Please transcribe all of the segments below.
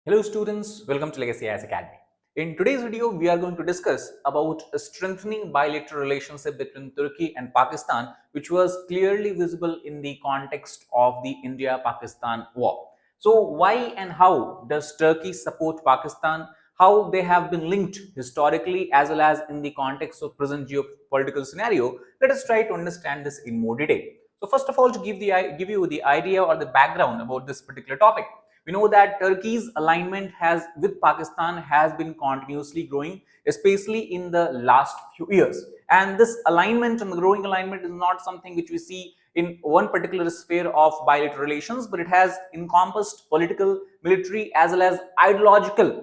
Hello students, welcome to Legacy IAS Academy. In today's video, we are going to discuss about a strengthening bilateral relationship between Turkey and Pakistan, which was clearly visible in the context of the India-Pakistan war. So why and how does Turkey support Pakistan? How they have been linked historically as well as in the context of present geopolitical scenario? Let us try to understand this in more detail. So first of all, to give you the idea or the background about this particular topic. We know that Turkey's alignment with Pakistan has been continuously growing, especially in the last few years. And this alignment and the growing alignment is not something which we see in one particular sphere of bilateral relations, but it has encompassed political, military, as well as ideological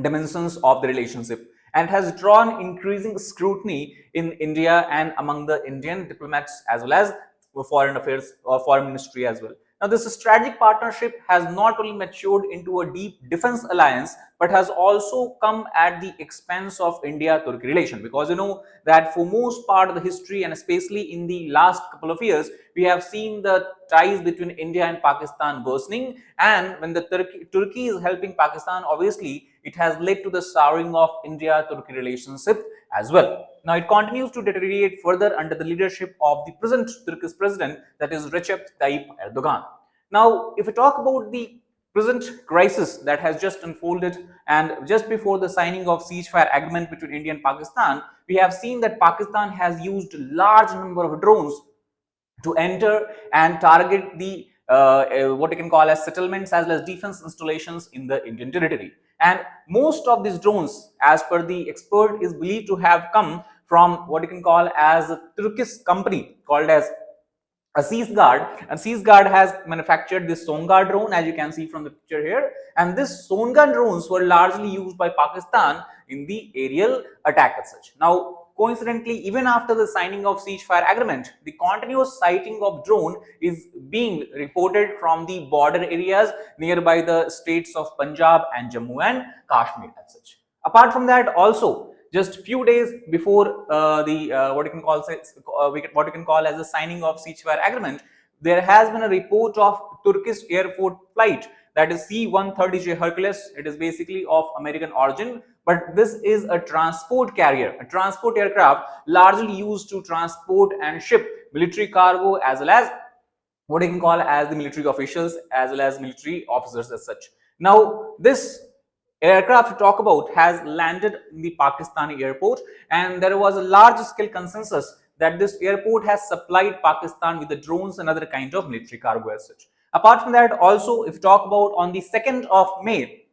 dimensions of the relationship, and it has drawn increasing scrutiny in India and among the Indian diplomats as well as foreign affairs or foreign ministry as well. Now, this strategic partnership has not only matured into a deep defense alliance, but has also come at the expense of India-Turkey relation. Because you know that for most part of the history, and especially in the last couple of years, we have seen the ties between India and Pakistan worsening. And when the Turkey is helping Pakistan, obviously it has led to the souring of India-Turkey relationship as well. Now, it continues to deteriorate further under the leadership of the present Turkish president, that is Recep Tayyip Erdogan. Now, if we talk about the present crisis that has just unfolded, and just before the signing of ceasefire agreement between India and Pakistan, we have seen that Pakistan has used a large number of drones to enter and target the what you can call as settlements as well as defense installations in the Indian territory. And most of these drones, as per the expert, is believed to have come from what you can call as a Turkish company called as a Guard, and Guard has manufactured this Songa drone, as you can see from the picture here. And this Songa drones were largely used by Pakistan in the aerial attack as such. Now, coincidentally, even after the signing of ceasefire agreement, the continuous sighting of drone is being reported from the border areas nearby the states of Punjab and Jammu and Kashmir as such. Apart from that, also just few days before what you can call as the signing of ceasefire agreement, there has been a report of Turkish Air Force flight, that is C-130J Hercules. It is basically of American origin, but this is a transport carrier, a transport aircraft largely used to transport and ship military cargo as well as what you can call as the military officials as well as military officers as such. Now, this aircraft to talk about has landed in the Pakistani airport, and there was a large scale consensus that this airport has supplied Pakistan with the drones and other kind of military cargo as such. Apart from that, also, if you talk about on the 2nd of May,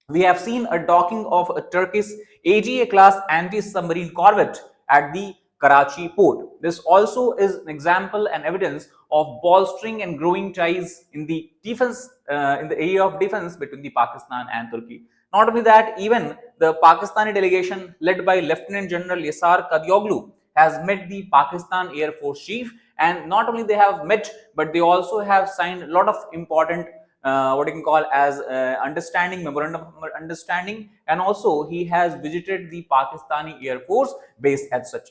we have seen a docking of a Turkish AGA class anti-submarine corvette at the Karachi port. This also is an example and evidence of bolstering and growing ties in the defense, in the area of defense between the Pakistan and Turkey. Not only that, even the Pakistani delegation led by Lieutenant General Yasar Kadioglu has met the Pakistan Air Force Chief, and not only they have met, but they also have signed a lot of important what you can call as memorandum of understanding, and also he has visited the Pakistani Air Force base as such.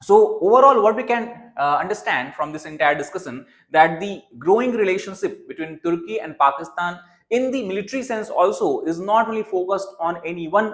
So overall, what we can understand from this entire discussion, that the growing relationship between Turkey and Pakistan in the military sense also is not only focused on any one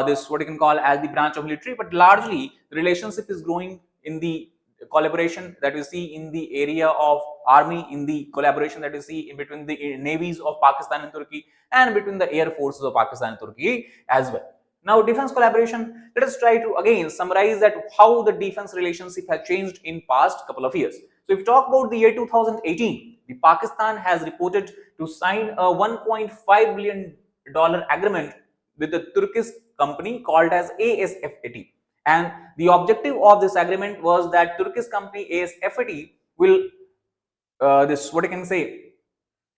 this what you can call as the branch of military, but largely the relationship is growing in the collaboration that we see in the area of army, in the collaboration that we see in between the navies of Pakistan and Turkey, and between the air forces of Pakistan and Turkey as well. Now, defense collaboration, let us try to again summarize that how the defense relationship has changed in past couple of years. So if you talk about the year 2018, the Pakistan has reported to sign a $1.5 billion agreement with the Turkish company called as ASFAT. And the objective of this agreement was that Turkish company ASFAT will this what I can say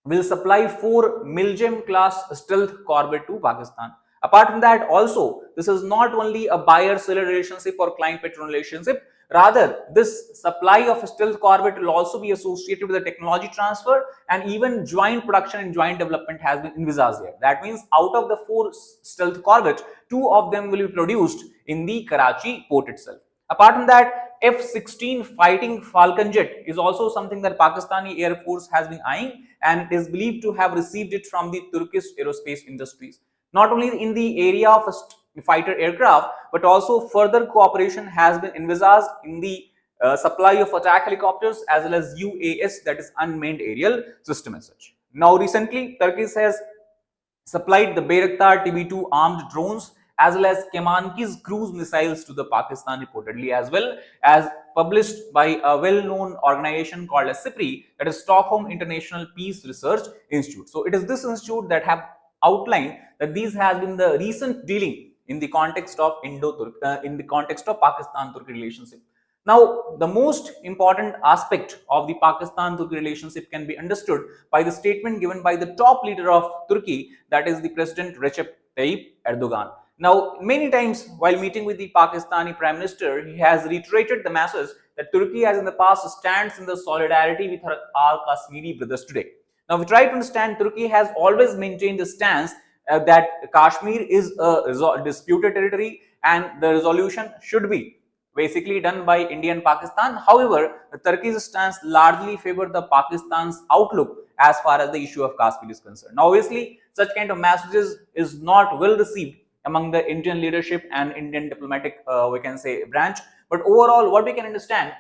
will supply 4 Milgem class stealth corvette to Pakistan. Apart from that, also, this is not only a buyer-seller relationship or client-patron relationship. Rather, this supply of stealth corvette will also be associated with the technology transfer, and even joint production and joint development has been envisaged here. That means out of the 4 stealth corvettes, 2 of them will be produced in the Karachi port itself. Apart from that, F-16 fighting Falcon jet is also something that Pakistani Air Force has been eyeing, and it is believed to have received it from the Turkish aerospace industries. Not only in the area of fighter aircraft, but also further cooperation has been envisaged in the supply of attack helicopters as well as UAS, that is unmanned aerial system as such. Now recently, Turkey has supplied the Bayraktar TB2 armed drones as well as Kemanki's cruise missiles to the Pakistan reportedly, as well as published by a well-known organization called as SIPRI, that is Stockholm International Peace Research Institute. So it is this institute that have outlined that these has been the recent dealing in the context of in the context of Pakistan-Turkey relationship. Now, the most important aspect of the Pakistan-Turkey relationship can be understood by the statement given by the top leader of Turkey, that is the President Recep Tayyip Erdogan. Now, many times while meeting with the Pakistani Prime Minister, he has reiterated the message that Turkey has in the past stands in the solidarity with our Kashmiri brothers today. Now, we try to understand Turkey has always maintained the stance that Kashmir is a disputed territory and the resolution should be basically done by India and Pakistan. However, the Turkey's stance largely favored the Pakistan's outlook as far as the issue of Kashmir is concerned. Now, obviously, such kind of messages is not well received among the Indian leadership and Indian diplomatic, we can say, branch. But overall, what we can understand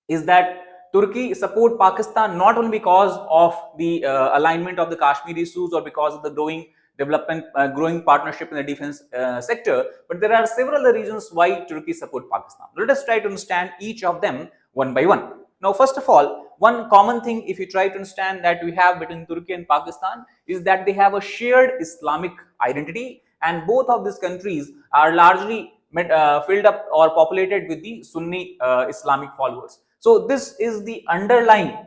is that Turkey support Pakistan not only because of the alignment of the Kashmir issues or because of the growing partnership in the defense sector, but there are several other reasons why Turkey support Pakistan. Let us try to understand each of them one by one. Now, first of all, one common thing if you try to understand that we have between Turkey and Pakistan is that they have a shared Islamic identity, and both of these countries are largely filled up or populated with the Sunni Islamic followers. So this is the underlying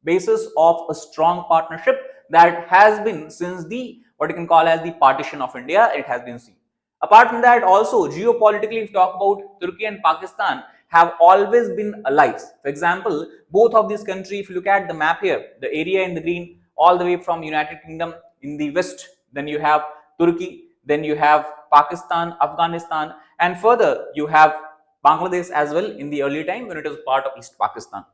basis of a strong partnership that has been since the what you can call as the partition of India, it has been seen. Apart from that, also geopolitically, if you talk about Turkey and Pakistan have always been allies. For example, both of these countries, if you look at the map here, the area in the green, all the way from United Kingdom in the west, then you have Turkey, then you have Pakistan, Afghanistan, and further you have Bangladesh as well in the early time when it was part of East Pakistan.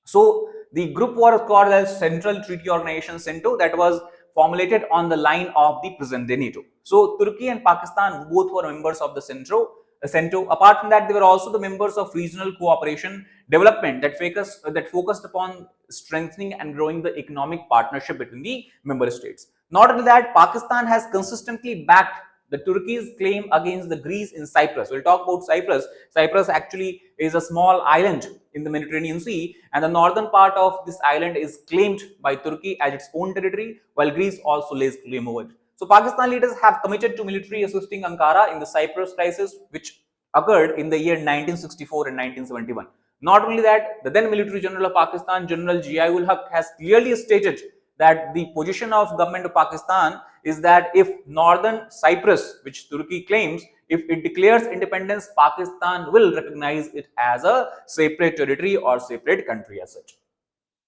So the group was called as Central Treaty Organization (CENTO) that was formulated on the line of the present day NATO. So Turkey and Pakistan both were members of the CENTO. Apart from that, they were also the members of regional cooperation development that focused upon strengthening and growing the economic partnership between the member states. Not only that, Pakistan has consistently backed the Turkey's claim against the Greece in Cyprus. We'll talk about Cyprus. Cyprus actually is a small island in the Mediterranean Sea, and the northern part of this island is claimed by Turkey as its own territory, while Greece also lays claim over it. So Pakistan leaders have committed to military assisting Ankara in the Cyprus crisis, which occurred in the year 1964 and 1971. Not only that, the then military general of Pakistan, General Zia-ul-Haq, has clearly stated that the position of government of Pakistan is that if northern Cyprus, which Turkey claims, if it declares independence, Pakistan will recognize it as a separate territory or separate country as such.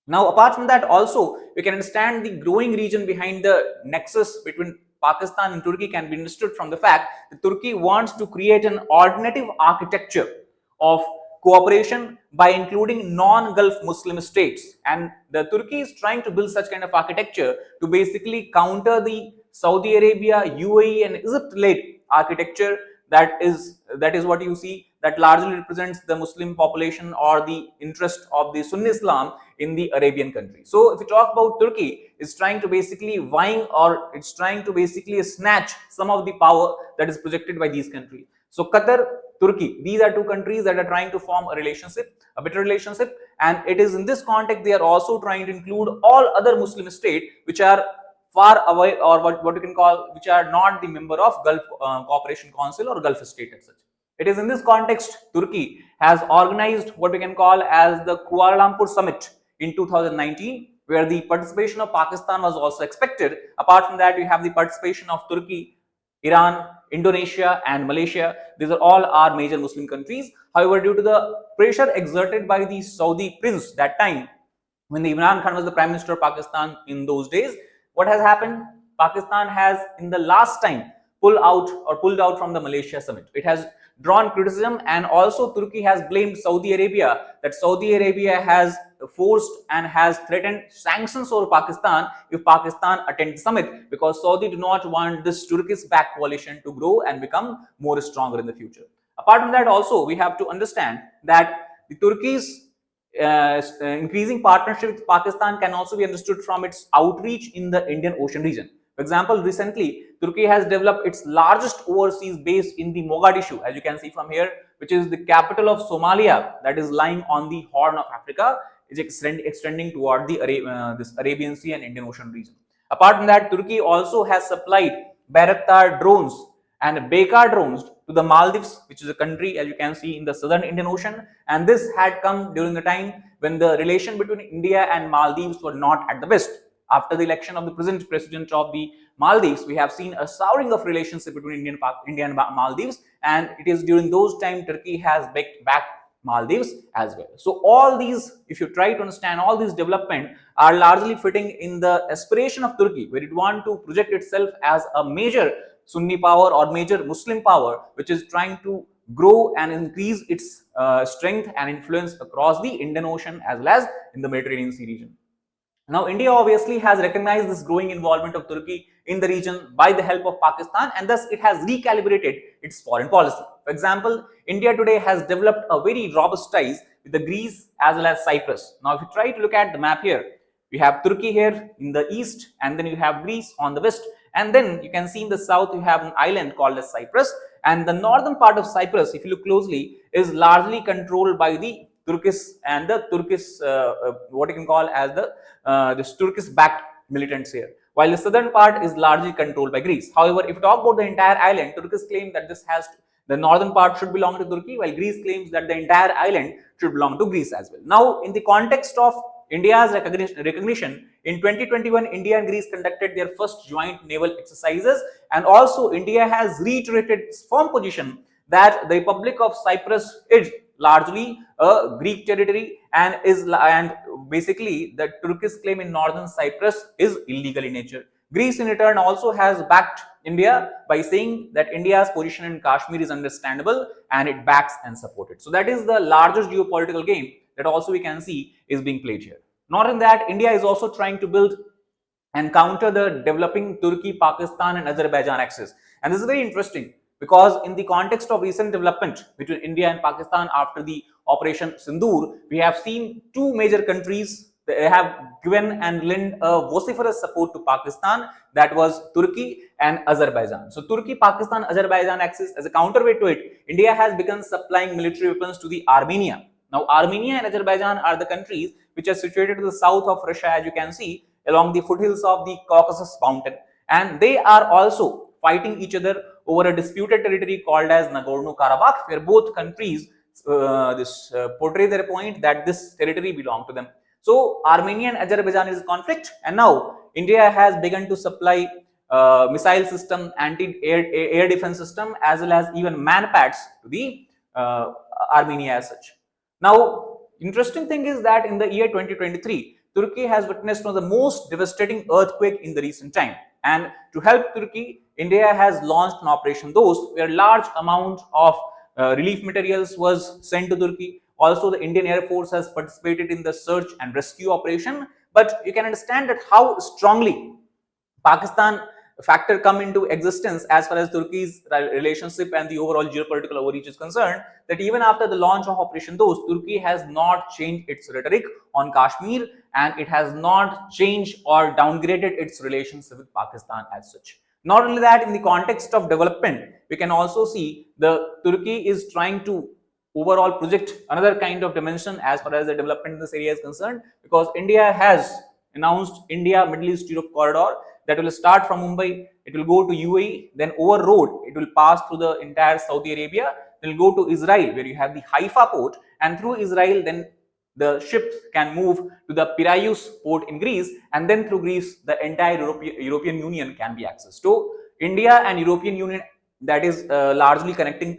Now, apart from that, also we can understand the growing region behind the nexus between Pakistan and Turkey can be understood from the fact that Turkey wants to create an alternative architecture of cooperation by including non-Gulf Muslim states, and the Turkey is trying to build such kind of architecture to basically counter the Saudi Arabia, UAE and Egypt-led architecture that is what you see that largely represents the Muslim population or the interest of the Sunni Islam in the Arabian country. So if we talk about Turkey, it's trying to basically it's trying to basically snatch some of the power that is projected by these countries. So Qatar, Turkey, these are two countries that are trying to form a better relationship, and it is in this context they are also trying to include all other Muslim states which are far away or what you can call which are not the member of Gulf Cooperation Council or Gulf state as such. It is in this context Turkey has organized what we can call as the Kuala Lumpur Summit in 2019, where the participation of Pakistan was also expected. Apart from that, we have the participation of Turkey, Iran, Indonesia and Malaysia. These are all our major Muslim countries. However, due to the pressure exerted by the Saudi prince that time, when the Imran Khan was the Prime Minister of Pakistan in those days, what has happened? Pakistan has in the last time pulled out from the Malaysia summit. It has drawn criticism, and also Turkey has blamed Saudi Arabia, that Saudi Arabia has forced and has threatened sanctions over Pakistan if Pakistan attends the summit, because Saudi do not want this Turkish-backed coalition to grow and become more stronger in the future. Apart from that, also we have to understand that the Turkey's increasing partnership with Pakistan can also be understood from its outreach in the Indian Ocean region. For example, recently Turkey has developed its largest overseas base in the Mogadishu, as you can see from here, which is the capital of Somalia, that is lying on the Horn of Africa, is extending toward the this Arabian Sea and Indian Ocean region. Apart from that, Turkey also has supplied Bayraktar drones and Bekar drones to the Maldives, which is a country, as you can see, in the southern Indian Ocean, and this had come during the time when the relation between India and Maldives were not at the best. After the election of the present president of the Maldives, we have seen a souring of relationship between India and Maldives, and it is during those times Turkey has backed Maldives as well. So all these, if you try to understand, all these development are largely fitting in the aspiration of Turkey, where it want to project itself as a major Sunni power or major Muslim power, which is trying to grow and increase its strength and influence across the Indian Ocean as well as in the Mediterranean Sea region. Now, India obviously has recognized this growing involvement of Turkey in the region by the help of Pakistan, and thus it has recalibrated its foreign policy. For example, India today has developed a very robust ties with the Greece as well as Cyprus. Now, if you try to look at the map here, we have Turkey here in the east, and then you have Greece on the west, and then you can see in the south you have an island called as Cyprus, and the northern part of Cyprus, if you look closely, is largely controlled by the Turkish and the Turkish what you can call as the this Turkish-backed militants here, while the southern part is largely controlled by Greece. However, if you talk about the entire island, Turkish claim that the northern part should belong to Turkey, while Greece claims that the entire island should belong to Greece as well. Now, in the context of India's recognition, in 2021, India and Greece conducted their first joint naval exercises, and also India has reiterated its firm position that the Republic of Cyprus is largely a Greek territory and basically the Turkish claim in northern Cyprus is illegal in nature. Greece in return also has backed India by saying that India's position in Kashmir is understandable and it backs and supported. So that is the largest geopolitical game that also we can see is being played here. Not in that, India is also trying to build and counter the developing Turkey, Pakistan and Azerbaijan axis. And this is very interesting, because in the context of recent development between India and Pakistan after the Operation Sindoor, we have seen two major countries that have given and lent a vociferous support to Pakistan, that was Turkey and Azerbaijan. So Turkey, Pakistan, Azerbaijan axis, as a counterweight to it, India has begun supplying military weapons to the Armenia. Now, Armenia and Azerbaijan are the countries which are situated to the south of Russia, as you can see, along the foothills of the Caucasus mountain, and they are also fighting each other over a disputed territory called as Nagorno-Karabakh, where both countries portray their point that this territory belongs to them. So, Armenia and Azerbaijan is a conflict, and now India has begun to supply missile system, anti-air defense system, as well as even man-pads to the Armenia as such. Now, interesting thing is that in the year 2023, Turkey has witnessed one of the most devastating earthquake in the recent time. And to help Turkey, India has launched an Operation Dost, where large amount of relief materials was sent to Turkey. Also, the Indian Air Force has participated in the search and rescue operation. But you can understand that how strongly Pakistan factor come into existence as far as Turkey's relationship and the overall geopolitical overreach is concerned, that even after the launch of Operation Dost, Turkey has not changed its rhetoric on Kashmir, and it has not changed or downgraded its relationship with Pakistan as such. Not only that, in the context of development, we can also see the Turkey is trying to overall project another kind of dimension as far as the development in this area is concerned, because India has announced India Middle East Europe corridor that will start from Mumbai, it will go to UAE, then over road, it will pass through the entire Saudi Arabia, then will go to Israel, where you have the Haifa port, and through Israel, then the ships can move to the Piraeus port in Greece, and then through Greece, the entire European Union can be accessed. So, India and European Union, that is largely connecting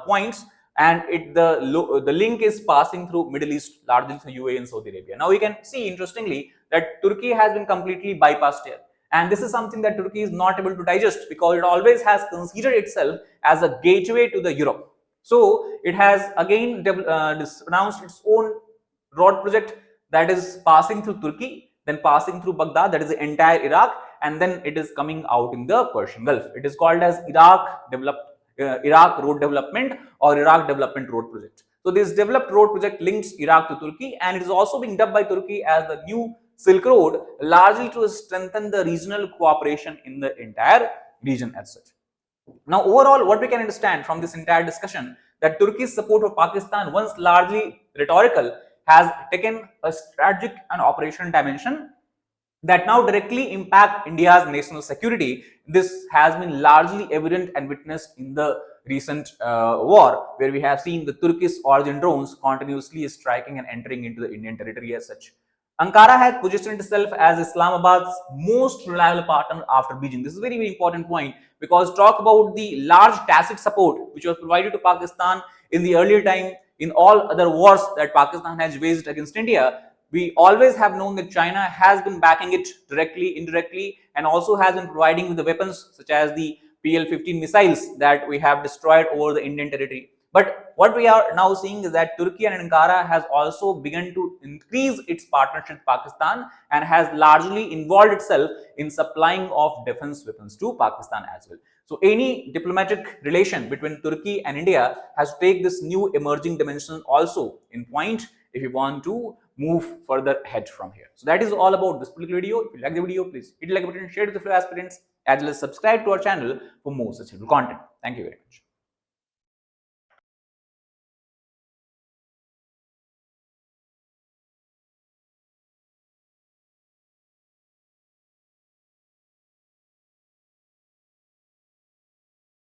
points, and the link is passing through Middle East, largely through UAE and Saudi Arabia. Now, we can see interestingly that Turkey has been completely bypassed here. And this is something that Turkey is not able to digest, because it always has considered itself as a gateway to the Europe. So it has again announced its own road project that is passing through Turkey, then passing through Baghdad, that is the entire Iraq, and then it is coming out in the Persian Gulf. It is called as Iraq Road Development or Iraq Development Road Project. So this developed road project links Iraq to Turkey, and it is also being dubbed by Turkey as the new Silk Road, largely to strengthen the regional cooperation in the entire region as such. Now, overall, what we can understand from this entire discussion that Turkey's support of Pakistan, once largely rhetorical, has taken a strategic and operational dimension that now directly impact India's national security. This has been largely evident and witnessed in the recent war, where we have seen the Turkish origin drones continuously striking and entering into the Indian territory as such. Ankara has positioned itself as Islamabad's most reliable partner after Beijing. This is a very, very important point, because talk about the large tacit support which was provided to Pakistan in the earlier time in all other wars that Pakistan has waged against India. We always have known that China has been backing it directly, indirectly, and also has been providing with the weapons such as the PL-15 missiles that we have destroyed over the Indian territory. But what we are now seeing is that Turkey and Ankara has also begun to increase its partnership with Pakistan and has largely involved itself in supplying of defense weapons to Pakistan as well. So any diplomatic relation between Turkey and India has to take this new emerging dimension also in point if you want to move further ahead from here. So that is all about this particular video. If you like the video, please hit the like button, share it with your fellow aspirants, as well as subscribe to our channel for more such helpful content. Thank you very much.